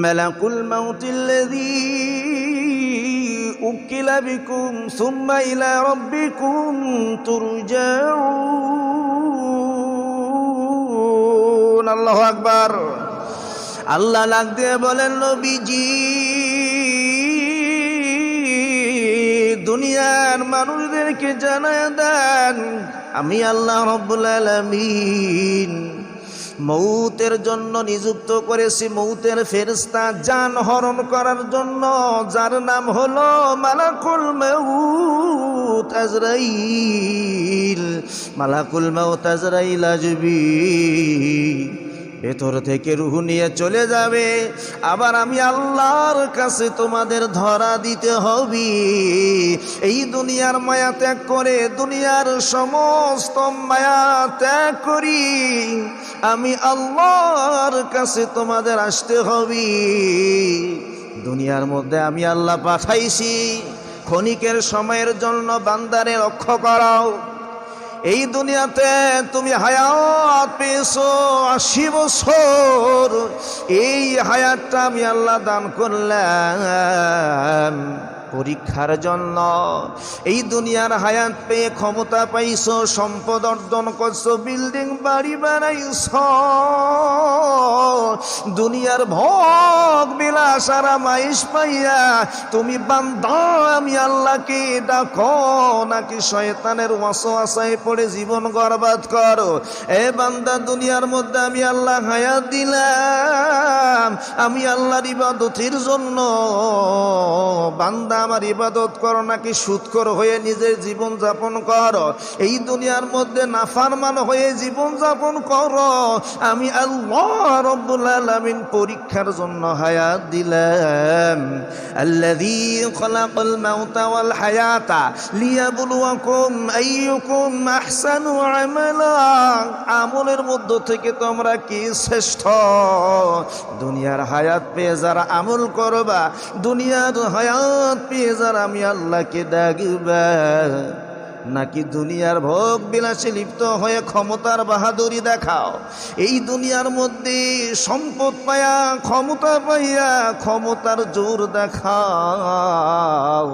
মালাকুল মাউতিল্লাযী উকিলা বিকুম সুম্মা ইলা রাব্বিকুম তুরজাউন। আল্লাহু আকবার। আল্লাহ লাগ দিয়ে বলেন, নবীজি দুনিয়ার মানুষদেরকে জানায় দেন, আমি আল্লাহ রাব্বুল আলামিন মৌতের জন্য নিযুক্ত করেছি মৌতের ফেরেশতা জান হরণ করার জন্য, যার নাম হলো মালাকুল মাউত আজরাইল। মালাকুল মাউত আজরাইল আসবে, ভেতর থেকে রূহ নিয়ে চলে যাবে। আবার আমি আল্লাহর কাছে তোমাদের ধরা দিতে হবে। এই দুনিয়ার মায়া ত্যাগ করে, দুনিয়ার সমস্ত মায়া ত্যাগ করি আমি আল্লাহর কাছে তোমাদের আসতে হবে। দুনিয়ার মধ্যে আমি আল্লাহ পাঠাইছি ক্ষণিকের সময়ের জন্য বান্দারে রক্ষা করাও। এই দুনিয়াতে তুমি হায়াত পেয়েছো 80 বছর, এই হায়াতটা আমি আল্লাহ দান করলাম পরীক্ষার জন্য। এই দুনিয়ার হায়াত পেয়ে ক্ষমতা পাইছো, সম্পদ অর্জন করছো, বিল্ডিং বাড়ি বানাইছো, দুনিয়ার ভোগ বিলাস আরামাইশ পাইয়া তুমি বান্দা আমি আল্লাহকে ডাকো নাকি শয়তানের ওয়াসওয়াসায় পড়ে জীবন বরবাদ করো? এ বান্দা, দুনিয়ার মধ্যে আমি আল্লাহ হায়াত দিলাম, আমি আল্লাহর ইবাদতের জন্য। বান্দা আমার ইবাদত করো নাকি সুদখোর হয়ে নিজের জীবন যাপন করো? এই দুনিয়ার মধ্যে নাফরমান হয়ে জীবন যাপন করো? আমি আল্লাহ রাব্বুল আলামিন পরীক্ষার জন্য হায়াত দিলাম। আল্লাযী খালাকাল মাউতা ওয়াল হায়াতা লিয়াবলুয়াকুম আইয়ুকুম আহসানু আমালা। আমলের মধ্য থেকে তোমরা কি শ্রেষ্ঠ? দুনিয়ার হায়াত পেয়ে যারা আমল করবা, দুনিয়ার হায়াত পেয়ে যারা আমি আল্লাহকে ডাকবা, নাকি দুনিয়ার ভোগ বিলাসে লিপ্ত হয়ে ক্ষমতার বাহাদুরি দেখাও? এই দুনিয়ার মধ্যে সম্পদ পাইয়া, ক্ষমতা পাইয়া ক্ষমতার জোর দেখাও।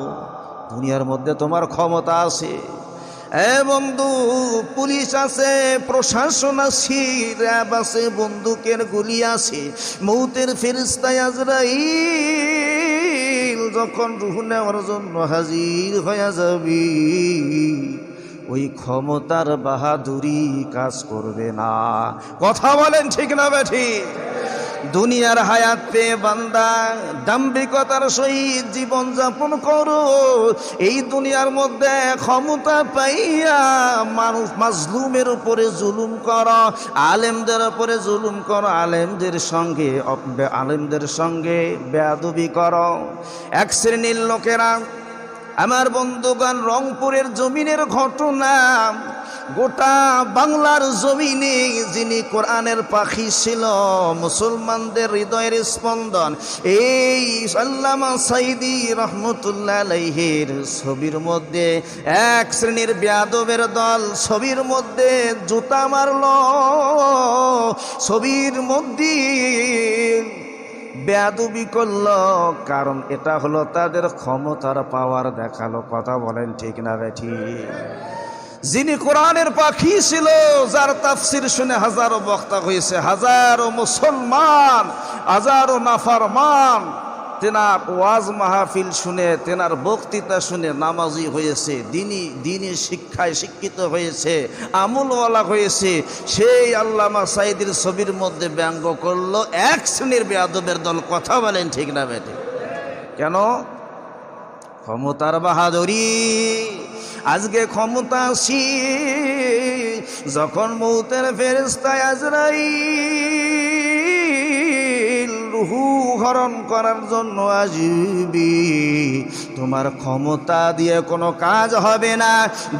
দুনিয়ার মধ্যে তোমার ক্ষমতা আছে, এ বন্ধু, পুলিশ আছে, প্রশাসন আছে, র্যাব আছে, বন্দুকের গুলি আছে, মৌতের ফেরেশতা আজরাইল যখন রূহ নেওয়ার জন্য হাজির হয়ে যাবে, ওই ক্ষমতার বাহাদুরি কাজ করবে না। কথা বলেন ঠিক না বেঠিক? দুনিয়ার হায়াত পেয়ে বান্দা দাম্ভিকতার সহিত জীবন যাপন করো। এই দুনিয়ার মধ্যে ক্ষমতা পাইয়া মানুষ মাজলুমের উপরে জুলুম করো, আলেমদের উপরে জুলুম করো, আলেমদের সঙ্গে বেয়াদবি করো। এক শ্রেণীর লোকেরা, আমার বন্ধুগণ, রংপুরের জমিনের ঘটনা, গোটা বাংলার জমিনে যিনি কোরআনের পাখি ছিল, মুসলমানদের হৃদয়ের স্পন্দন, এই আল্লামা সাঈদী রহমতুল্লাহ আলাইহির ছবির মধ্যে এক শ্রেণীর বেয়াদবের দল ছবির মধ্যে জুতা মারল, ছবির মধ্যে বেয়াদবি করল, কারণ এটা হলো তাদের ক্ষমতার পাওয়ার দেখালো। কথা বলেন ঠিক না বেঠিক? যিনি কোরআনের পাখি ছিল, যার তাফসির শুনে হাজারো বক্তা হয়েছে, হাজারো মুসলমান, হাজারো নাফরমান তেনার ওয়াজ মাহফিল শুনে, তেনার বক্তৃতা শুনে নামাজি হয়েছে, দিনী শিক্ষায় শিক্ষিত হয়েছে, আমলওয়ালা হয়েছে। সেই আল্লামা সাঈদীর ছবির মধ্যে ব্যঙ্গ করলো এক শ্রেণীর বেয়াদবের দল। কথা বলেন ঠিক না বেঠিক? কেন? ক্ষমতার বাহাদুরি। আজকে ক্ষমতা আসি, যখন মৌতের ফেরেশতা আজরাইল রূহ হরণ করার জন্য আসবি, তোমার ক্ষমতা দিয়ে কোনো কাজ হবে না।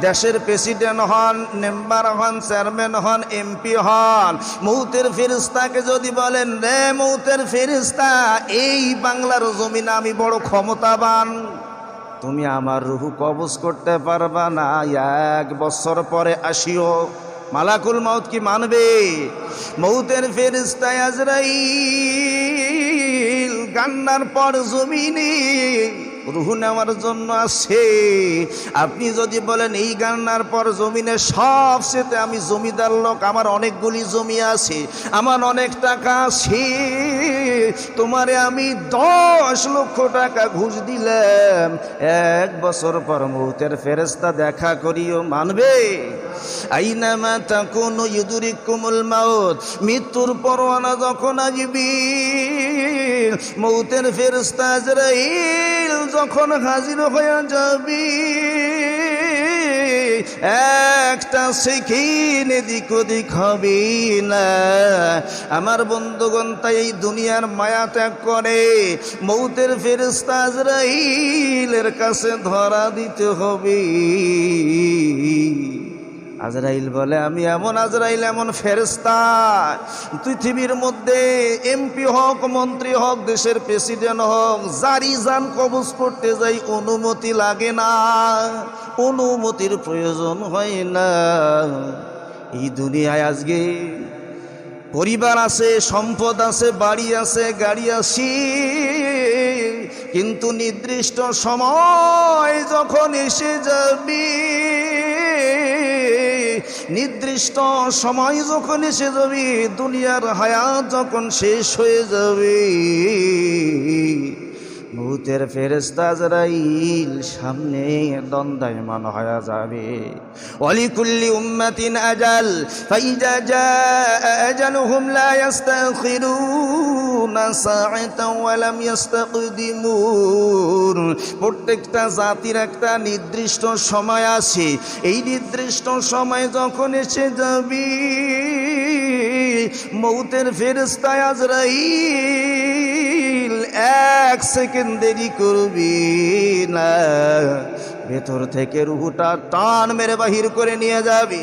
দেশের প্রেসিডেন্ট হন, মেম্বার হন, চেয়ারম্যান হন, এমপি হন, মৌতের ফেরেশতাকে যদি বলেন, রে মৌতের ফেরেশতা, এই বাংলার জমিনে আমি বড় ক্ষমতাবান, তুমি আমার রূহ কবজ করতে পারবা না, 1 বছর পরে আসিও। মালাকুল মাউত কি মানবে? মৌতের ফেরেশতা আজরাইল কান্নার পর জমিনে রুহু নেওয়ার জন্য আসে। আপনি যদি বলেন এই কান্নার পর জমিনে সবচেয়ে আমি জমিদার লোক, আমার অনেকগুলি জমি আছে, আমার অনেক টাকা আছে, তোমারে আমি 10 লক্ষ টাকা ঘুষ দিলাম, 1 বছর পর মৌতের ফেরেশতা দেখা করিও, মানবে? আইনামা তাকুনু ইউদরিকুমুল মাউত, মৃত্যুর পরোয়ানা যখন আসবে, মৌতের ফেরেশতা আজরাইল যখন হাজির হয়ে যাবে, একটা সেকেন্ড এদিক ওদিক হবে না। আমার বন্ধুগণ, তাই এই দুনিয়ার মায়া ত্যাগ করে মৌতের ফেরেশতা আজরাইলের কাছে ধরা দিতে হবে। আজরাইল বলে, আমি এমন আজরাইল, এমন ফেরেশতা, পৃথিবীর মধ্যে এমপি হোক, মন্ত্রী হোক, দেশের প্রেসিডেন্ট হোক, জারি যান কবজ করতে যাই অনুমতি লাগে না, অনুমতির প্রয়োজন হয় না। এই দুনিয়ায় আজকে পরিবার আছে, সম্পদ আছে, বাড়ি আছে, গাড়ি আছে, কিন্তু নির্দিষ্ট সময় যখন এসে যাবে, নির্দিষ্ট সময় যখন এসে যাবে, দুনিয়ার হায়াত যখন শেষ হয়ে যাবে, মৌতের ফেরেশতা আজরাইল সামনে দণ্ডায়মান হয়ে যাবে। ওয়ালিকুল্লি উম্মাতিন আজাল, ফাইজা জাআ আজালুহুম লা ইস্তাখিরুনা সাআতান ওয়া লাম ইস্তাকদিমুন। প্রত্যেকটা জাতির একটা নির্দিষ্ট সময় আছে, এই নির্দিষ্ট সময় যখন এসে যাবে, মৌতের ফেরেশতা আজরাইল 1 সেকেন্ড দেরি করবি না, ভেতর থেকে রুহুটা টান মেরে বাহির করে নিয়ে যাবে।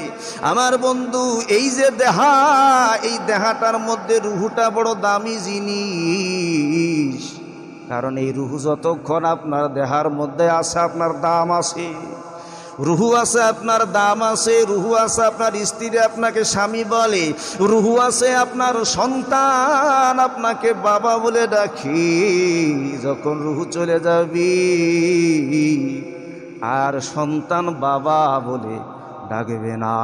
আমার বন্ধু, এই যে দেহা, এই দেহাটার মধ্যে রুহুটা বড় দামি জিনিস, কারণ এই রুহু যতক্ষণ আপনার দেহার মধ্যে আছে, আপনার দাম আছে। রুহু আছে, আপনার দাম আছে। রুহু আছে, আপনার স্ত্রী আপনাকে স্বামী বলে। রুহু আছে, আপনার সন্তান আপনাকে বাবা বলে ডাকি। যখন রুহু চলে যাবি আর সন্তান বাবা বলে ডাকবে না।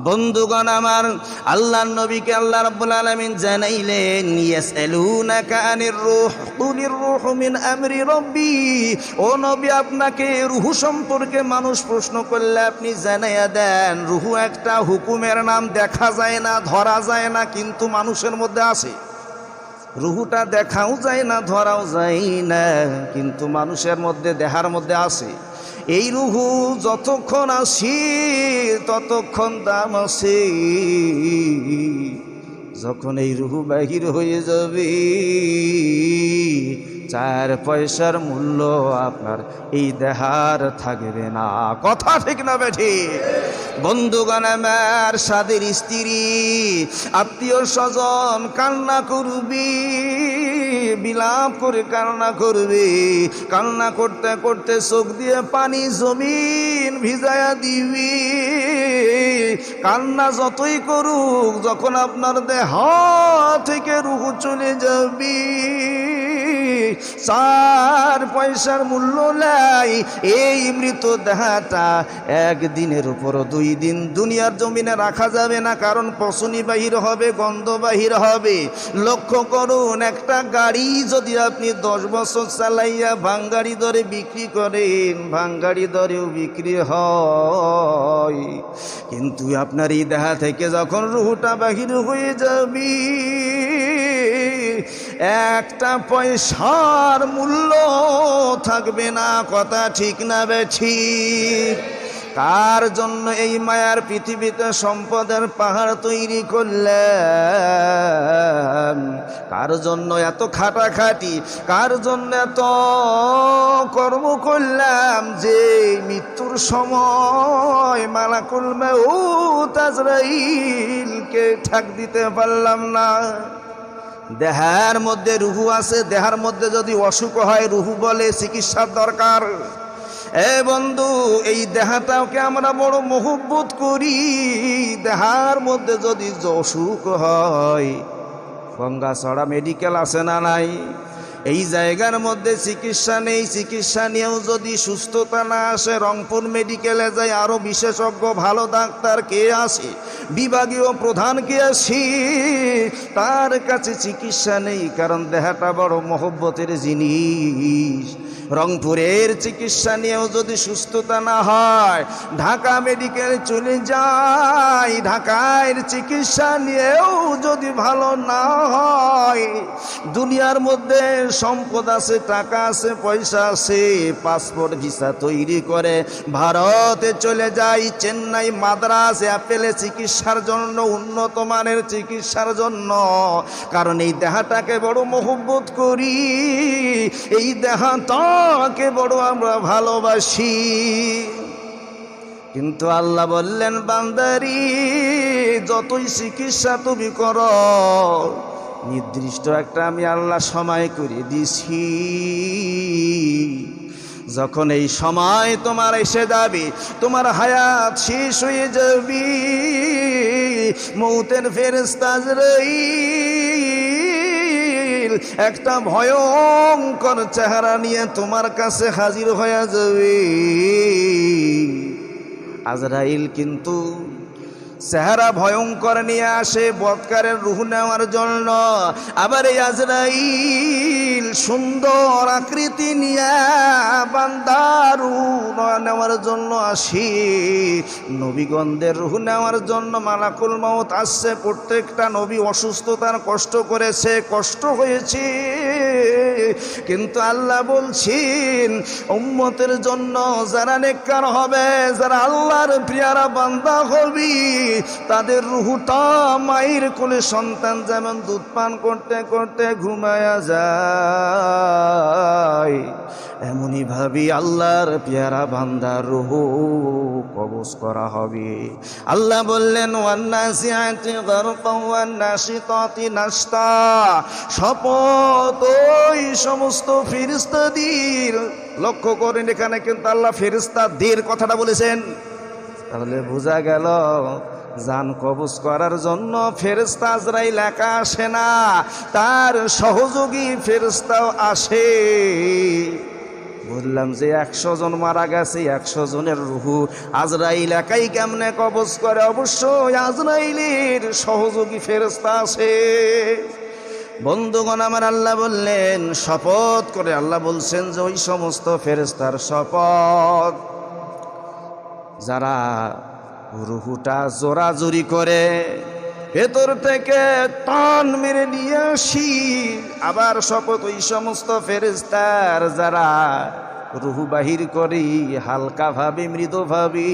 বন্ধুগণ আমার, আল্লাহর নবীকে আল্লাহ রাব্বুল আলামিন জানাইলেন, ইয়াসআলুনাকা আনির রূহ কুলির রূহু মিন আমরি রাব্বি। ও নবী, আপনাকে রুহু সম্পর্কে মানুষ প্রশ্ন করলে আপনি জানাইয়া দেন, রুহু একটা হুকুমের নাম, দেখা যায় না, ধরা যায় না, কিন্তু মানুষের মধ্যে আছে। রুহুটা দেখাও যায় না, ধরাও যায় না, কিন্তু মানুষের মধ্যে, দেহার মধ্যে আছে। এই রুহু যতক্ষণ আসি ততক্ষণ দাম আছে। যখন এই রুহু বাহির হয়ে যাবে, 4 পয়সার মূল্য আপনার এই দেহার থাকবে না। কথা ঠিক না বেঠি? বন্ধুগণ আমার, সাদের স্ত্রী, আত্মীয় স্বজন কান্না করবি, বিলাপ করে কান্না করবে। কান্না করতে করতে চোখ দিয়ে পানি জমিন ভিজায়া দিবি। কান্না যতই করুক, যখন আপনার দেহ থেকে রুহু চলে যাবি, 4 পয়সার মূল্য নাই। এই মৃত দেহটা একদিনের উপর 2 দিন দুনিয়ার জমিনে রাখা যাবে না, কারণ পচনি বাহির হবে, গন্ধ বাহির হবে। লক্ষ্য করুন, একটা গাড়ি যদি আপনি 10 বছর চালাইয়া ভাঙ্গারি দরে বিক্রি করেন, ভাঙ্গারি দরেও বিক্রি হয়, কিন্তু আপনার এই দেহা থেকে যখন রুহুটা বাহির হয়ে যাবে, 1 পয়সার মূল্য থাকবে না। কথা ঠিক না বেঠিক? কার জন্য এই মায়ার পৃথিবীতে সম্পদের পাহাড় তৈরি করলেন? কার জন্য এত খাটাখাটি? কার জন্য এত কর্ম করলাম যে মৃত্যুর সময় মালাকুল মউত আজরাইলকে ঠাক দিতে পারলাম না? দেহার মধ্যে রুহু আছে, দেহার মধ্যে যদি অসুখ হয়, রুহু বলে চিকিৎসার দরকার। এ বন্ধু, এই দেহাটাকে আমরা বড় মহব্বত করি। দেহার মধ্যে যদি অসুখ হয়, গঙ্গাছড়া মেডিকেল আছে না নাই? এই জায়গার মধ্যে চিকিৎসা নেই, চিকিৎসা নিয়েও যদি সুস্থতা না আসে, রংপুর মেডিকেলে যাই, আরও বিশেষজ্ঞ ভালো ডাক্তার কে আসে, বিভাগীয় প্রধান কে আসি, তার কাছে চিকিৎসা নেই, কারণ দেহাটা বড় মহব্বতের জিনিস। রংপুরের চিকিৎসা নিয়েও যদি সুস্থতা না হয়, ঢাকা মেডিকেলে চলে যায়, ঢাকার চিকিৎসা নিয়েও যদি ভালো না হয়, দুনিয়ার মধ্যে সম্পদ আছে, টাকা আছে, পয়সা আছে, পাসপোর্ট ভিসা তৈরি করে ভারতে চলে যায়, চেন্নাই, মাদ্রাজ, অ্যাপেলে চিকিৎসার জন্য, উন্নত মানের চিকিৎসার জন্য, কারণ এই দেহাটাকে বড় মহব্বত করি, এই দেহাটাকে বড় আমরা ভালোবাসি। কিন্তু আল্লাহ বললেন, বান্দারি যতই চিকিৎসা তুমি করো, নির্দিষ্ট একটা আমি আল্লাহ সময় করে দিছি। যখন এই সময় তোমার এসে যাবে, তোমার হায়াত শেষ হয়ে যাবে, মৌতের ফেরেশতা আজরাইল একটা ভয়ঙ্কর চেহারা নিয়ে তোমার কাছে হাজির হয়ে যাবে। আজরাইল কিন্তু চেহারা ভয়ঙ্কর নিয়ে আসে বৎকারের রূহ নেওয়ার জন্য, আবার এই আজরাইল সুন্দর আকৃতি নিয়ে বান্দার রূহ নেওয়ার জন্য আসি। নবীগণদের রূহ নেওয়ার জন্য মালাকুল মউত আসছে। প্রত্যেকটা নবী অসুস্থতার কষ্ট করেছে, কষ্ট হয়েছে, কিন্তু আল্লাহ বলছেন উম্মতের জন্য যারা নেককার হবে, যারা আল্লাহর প্রিয়ারা বান্দা হবে, তাদের রুহটা মায়ের কোলে সন্তান যেমন দুধ পান করতে করতে ঘুমায়া যায়, এমনই ভাবে আল্লাহর প্যারা বান্দার রুহ কবজ করা হবে। আল্লাহ বললেন, ওয়ান্নাসিআতি গারকা ওয়ান্নাশিতাতি নাশতা, শপথ ওই সমস্ত ফেরেশতাদের। লক্ষ্য করেন, এখানে কিন্তু আল্লাহ ফেরেশতাদের কথাটা বলেছেন। তাহলে বোঝা গেল জান কবজ করার জন্য ফেরেশতা আজরাইল একা আসে না, তার সহযোগী ফেরেশতাও আসে। বললাম যে 100 জন মারা গেছে, 100 জনের রূহ আজরাইল একাই কেমনে কবজ করে? অবশ্যই আজরাইলের সহযোগী ফেরেশতা আছে। বন্ধুগণ আমার, আল্লাহ বললেন শপথ করে, আল্লাহ বলছেন যে ওই সমস্ত ফেরেশতার শপথ যারা রুহুটা জোরাজুরি করে ভেতর থেকে টান মেরে নিয়ে আসি। আবার শপথ ওই সমস্ত ফেরেশতার যারা রুহু বাহির করি হালকা ভাবে, মৃদু ভাবে।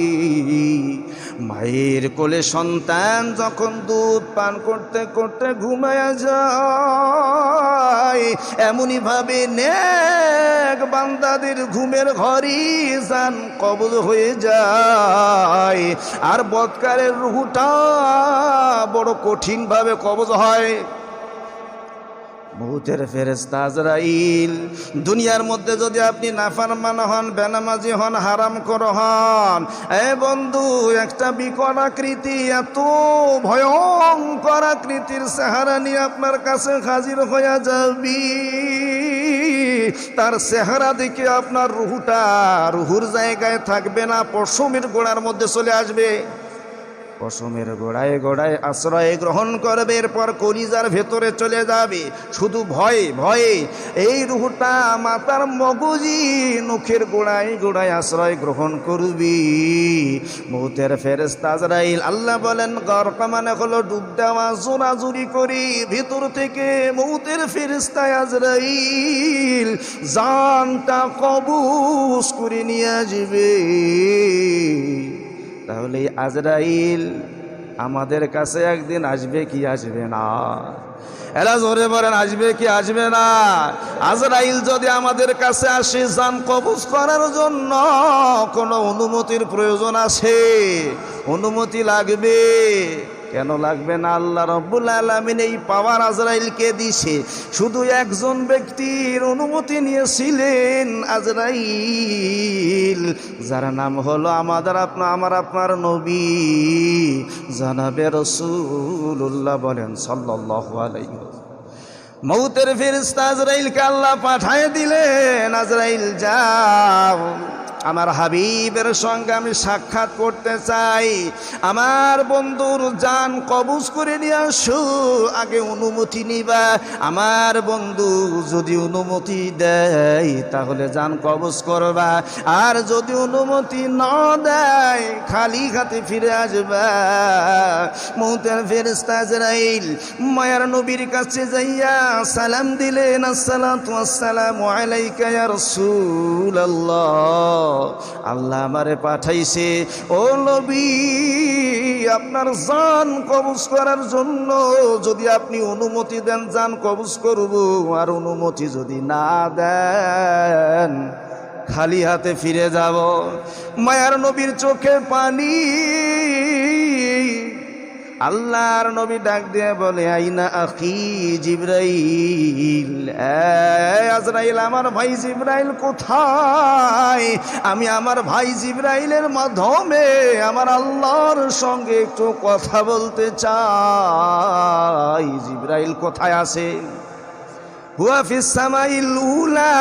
মায়ের কোলে সন্তান যখন দুধ পান করতে করতে ঘুমায়া যায়, এমনই ভাবে নেক বান্দাদের ঘুমের ঘরই জান কবজ হয়ে যায়। আর বৎকারের রুহুটা বড় কঠিন ভাবে কবজ হয়। মউতের ফেরেশতা আজরাইল দুনিয়ার মধ্যে যদি আপনি নাফরমান হন, বেনামাজি হন, হারামখোর হন, এ বন্ধু একটা বিকট আকৃতি, এত ভয়ঙ্কর আকৃতির চেহারা নিয়ে আপনার কাছে হাজির হয়ে যাবে। তার চেহারা দেখে আপনার রুহুটা রুহুর জায়গায় থাকবে না, পশমের গোড়ার মধ্যে চলে আসবে। পশমের গোড়ায় গোড়ায় আশ্রয় গ্রহণ করবে, এরপর কলিজার ভেতরে চলে যাবে। শুধু ভয়ে ভয়ে এই রুহটা মাথার মগজি নখের গোড়ায় গোড়ায় আশ্রয় গ্রহণ করবি। মউতের ফেরেশতা আজরাইল, আল্লাহ বলেন গরকা মানে হলো ডুব দেওয়া, জোরাজুরি করি ভিতর থেকে মউতের ফেরেশতা আজরাইল জানটা কবজ করে নিয়ে আসবে। তাহলে আজরাইল আমাদের কাছে একদিন আসবে কি আসবে না? এরা জোরে বলেন, আসবে কি আসবে না? আজরাইল যদি আমাদের কাছে আসে জান কবজ করার জন্য, কোনো অনুমতির প্রয়োজন আছে? অনুমতি লাগবে? কেন লাগবে না? আল্লাহ রাব্বুল আলামিন এই পাওয়ার আজরাইলকে দিছে। শুধু একজন ব্যক্তির অনুমতি নিয়েছিলেন আজরাইল, যার নাম হলো আমার আপনার নবী জনাবে রাসূলুল্লাহ। বলেন সাল্লাল্লাহু আলাইহি ওয়াসাল্লাম। মৌতের ফেরেশতা আজরাইলকে আল্লাহ পাঠায় দিলেন, আজরাইল যাও, আমার হাবিবের সঙ্গে আমি সাক্ষাৎ করতে চাই, আমার বন্ধুর জান কবজ করে নিয়ে আসো, আগে অনুমতি নিবা। আমার বন্ধু যদি অনুমতি দেয় তাহলে জান কবজ করবা, আর যদি অনুমতি না দেয় খালি হাতে ফিরে আসবা। মৌতের ফেরেশতা আজরাইল মায়ার নবীর কাছে যাইয়া সালাম দিলেন, আসসালাতু আসসালামু আলাইকা ইয়া রাসূলুল্লাহ, আল্লাহ আমারে পাঠাইছে ও নবী আপনার জান কবজ করার জন্য, যদি আপনি অনুমতি দেন জান কবজ করব, আর অনুমতি যদি না দেন খালি হাতে ফিরে যাব। মায়ার নবীর চোখে পানি। আল্লাহর নবী ডাক দিয়ে বলে, আইনা আখি জিবরাইল, আজরাইল আমার ভাই জিবরাইল কোথায়? আমি আমার ভাই জিবরাইলের মাধ্যমে আমার আল্লাহর সঙ্গে একটু কথা বলতে চাই। জিবরাইল কোথায় আছে? হুয়া ফিস সামাইল উলা।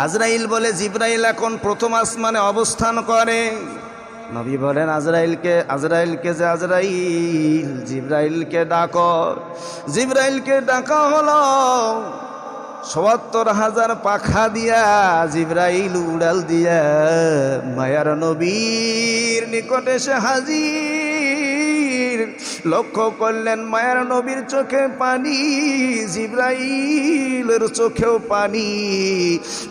আজরাইল বলে জিবরাইল এখন প্রথম আসমানে অবস্থান করে। নবী বলেন আজরাইলকে যে আজরাইল, জিবরাইলকে ডাকো। জিবরাইলকে ডাকা হলো, ৭৭,০০০ পাখা দিয়া জিবরাইল উড়াল দিয়া মায়ার নবীর নিকটে এসে হাজির। লক্ষ্য করলেন মায়ার নবীর চোখে পানি, জিবরাইলের চোখেও পানি।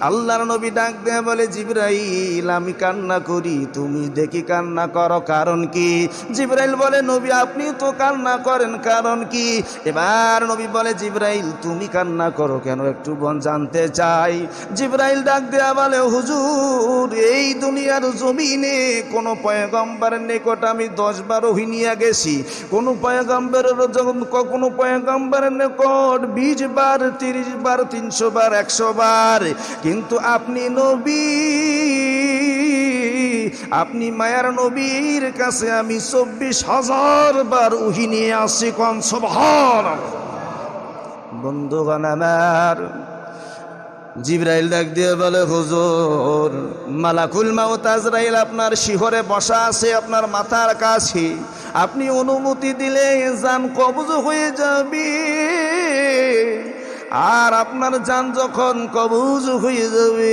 আল্লাহর নবী ডাক দেয়া বলে, জিবরাইল আমি কান্না করি, তুমি দেখি কান্না করো, কারণ কি? জিবরাইল বলে, নবী আপনি তো কান্না করেন, কারণ কি? এবার নবী বলে, জিবরাইল তুমি কান্না করো কেন, একটু জানতে চাই। জিবরাইল ডাক দেয়া বলে, হুজুর এই দুনিয়ার জমিনে কোন পয়গম্বরের নিকট আমি 10 বার ওহী নিয়ে গেছি, কোন পয়গম্বরের নিকট 20 বার, 30 বার, 300 বার, 100 বার, কিন্তু আপনি নবী, আপনি মায়ার নবীর কাছে আমি 24,000 বার ওহী নিয়ে আসি। কোন সুবহানাল্লাহ। বন্ধুগণ আমার, জিবরাইল ডাক দিয়ে বলে, হুজুর মালাকুল মাউত আজরাইল আপনার শিহরে বসা আছে আপনার মাথার কাছে, আপনি অনুমতি দিলে জান কবজ হয়ে যাবে, আর আপনার জান যখন কবজ হয়ে যাবে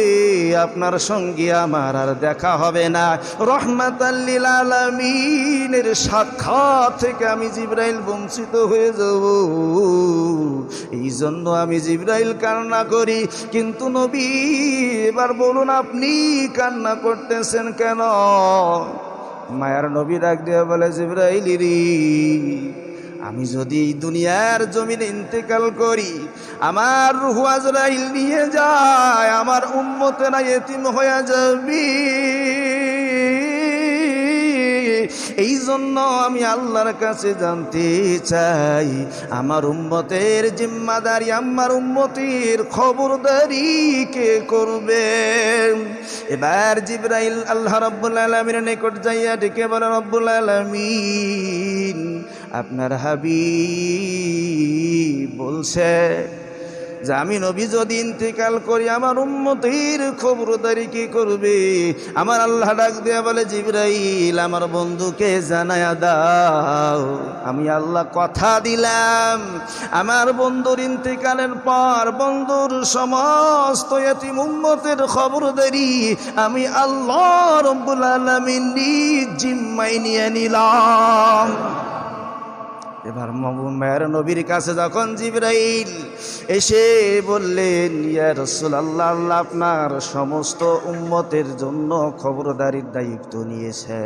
আপনার সঙ্গে আমার আর দেখা হবে না। রহমাতাল লিল আলামিনের সাক্ষাৎ থেকে আমি জিবরাইল বঞ্চিত হয়ে যাব, এই জন্য আমি জিবরাইল কান্না করি। কিন্তু নবী এবার বলুন আপনি কান্না করতেছেন কেন? মায়ার নবী ডাক দিয়ে বলে, জিবরাইল রে, আমি যদি এই দুনিয়ার জমিনে ইন্তেকাল করি, আমার রূহ আজরাইল নিয়ে যায়, আমার উম্মতেরা ইতিম হয়ে যাবে, এই জন্য আমি আল্লাহর কাছে জানতে চাই আমার উম্মতের জিম্মাদারি, আমার উম্মতের খবরদারি কে করবে? এবার জিবরাইল আল্লাহ রাব্বুল আলামিনের নিকট যাইয়া ডেকে বলে, রব্বুল আলামিন আপনার হাবিব বলছে যে আমি নবী যদি ইন্তেকাল করি আমার উম্মতের খবরদারি কি করবে? আমার আল্লাহ ডাক দেয়া বলে, জিবরাইল আমার বন্ধুকে জানায়া দাও, আমি আল্লাহ কথা দিলাম আমার বন্ধুর ইন্তেকালের পর বন্ধুর সমস্ত ইতিম উম্মতের খবরদারি আমি আল্লাহ রাব্বুল আলামিন নিজ জিম্মায় নিয়ে নিলাম। এবার মায়ের নবীর কাছে যখন জিবরাইল এসে বললেন, ইয়া রাসূলুল্লাহ, আল্লাহ আপনার সমস্ত উম্মতের জন্য খবরদারির দায়িত্ব নিয়েছে।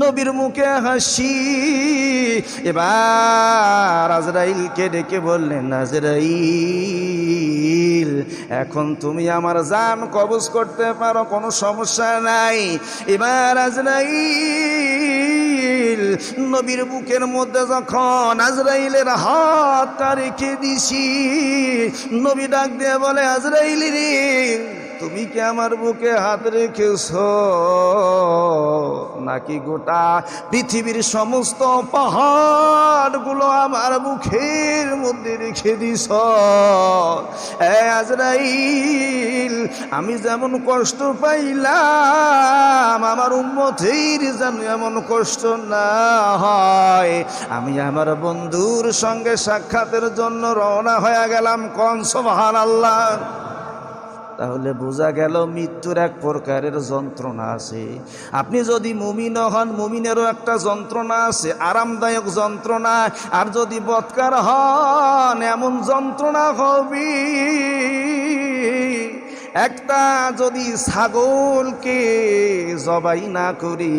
নবীর মুখে হাসি। এবার আজরাইলকে ডেকে বললেন, আজরাইল এখন তুমি আমার জান কবজ করতে পারো, কোনো সমস্যা নাই। এবার আজরাইল নবীর বুকের মধ্যে যখন আজরাইলের হাতটা রেখে দিছি, নবী ডাক দিয়ে বলে, আজরাইল রে তুমি কি আমার বুকে হাত রেখেছ নাকি গোটা পৃথিবীর সমস্ত পাহাড়গুলো আমার মুখের মধ্যে রেখে দিছ? আজরাইল, আমি যেমন কষ্ট পাইলাম আমার উম্মতের যেন এমন কষ্ট না হয়। আমি আমার বন্ধুর সঙ্গে সাক্ষাতের জন্য রওনা হয়ে গেলাম। কোন সুবহানাল্লাহ। তাহলে বোঝা গেল মৃত্যুর এক প্রকারের যন্ত্রণা আছে। আপনি যদি মুমিন হন, মুমিনেরও একটা যন্ত্রণা আছে, আরামদায়ক যন্ত্রণা। আর যদি বৎকার হন, এমন যন্ত্রণা হবে। একটা যদি ছাগলকে জবাই না করি,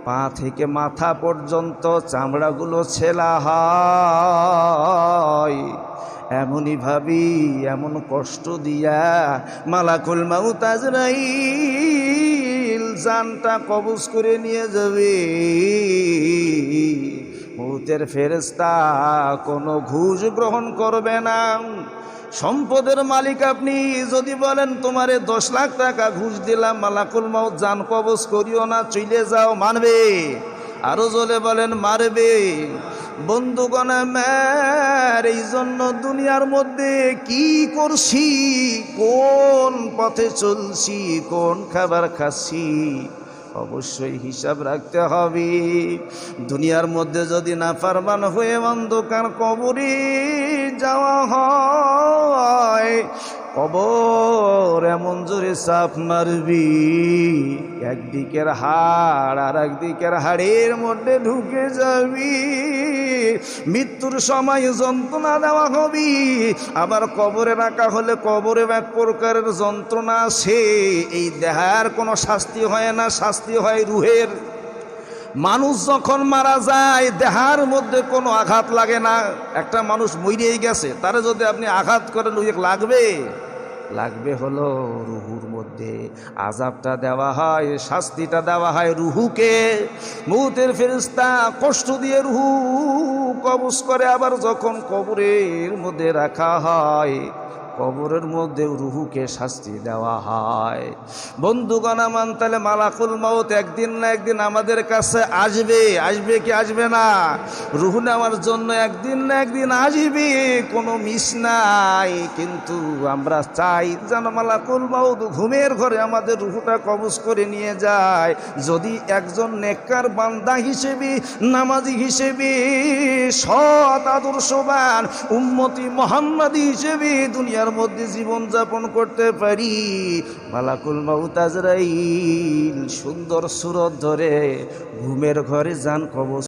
পা থেকে মাথা পর্যন্ত চামড়াগুলো ছেলা হয়, এমনই ভাবি এমন কষ্ট দিয়া মালাকুল মাউত আজরাইল জানটা কবজ করে নিয়ে যাবে। মৌতের ফেরেশতা কোনো ঘুষ গ্রহণ করবে না। সম্পদের মালিক আপনি যদি বলেন তোমারে 10 লাখ টাকা ঘুষ দিলাম, মালাকুল মাউত জান কবজ করিও না, চলে যাও, মানবে? আরো জলে বলেন মারবে। বন্ধুগণ আমার, এই জন্য দুনিয়ার মধ্যে কি করছি, কোন পথে চলছি, কোন খাবার খাচ্ছি, অবশ্যই হিসাব রাখতে হবে। দুনিয়ার মধ্যে যদি নাফরমান হয়ে অন্ধকার কবরে যাওয়া হয়, কবর এমন জোরে চাপ মারবি, একদিকের হাড় আর একদিকের হাড়ের মধ্যে ঢুকে যাবি। মৃত্যুর সময় যন্ত্রণা দেওয়া হবি। আবার কবরে রাখা হলে কবরে এক প্রকারের যন্ত্রণা আছে। এই দেহের কোনো শাস্তি হয় না, শাস্তি হয় রুহের। মানুষ যখন মারা যায় দেহার মধ্যে কোনো আঘাত লাগে না। একটা মানুষ মরেই গেছে, তারে যদি আপনি আঘাত করেন লাগবে? লাগবে হলো রুহুর মধ্যে। আযাবটা দেওয়া হয়, শাস্তিটা দেওয়া হয় রুহুকে। মৌতের ফেরেশতা কষ্ট দিয়ে রুহু কবজ করে। আবার যখন কবরের মধ্যে রাখা হয়, কবরের মধ্যে রুহুকে শাস্তি দেওয়া হয়। বন্ধুগণ আমার, তাহলে মালাকুল মাউত একদিন না একদিন আমাদের কাছে আসবে। আসবে কি আসবে না? রুহু নেওয়ার জন্য একদিন না একদিন আসবে, কোনো মিস নাই। কিন্তু আমরা চাই যেন মালাকুল মাউত ঘুমের ঘরে আমাদের রুহুটা কবজ করে নিয়ে যায়। যদি একজন নেককার বান্দা হিসেবে, নামাজি হিসেবে, সৎ আদর্শবান উম্মতি মুহাম্মাদি হিসেবে দুনিয়ার মধ্যে জীবন যাপন করতে পারি, মালাকুল মাউত আজরাইল সুন্দর সুরত ধরে ঘুমের ঘরে জান কবজ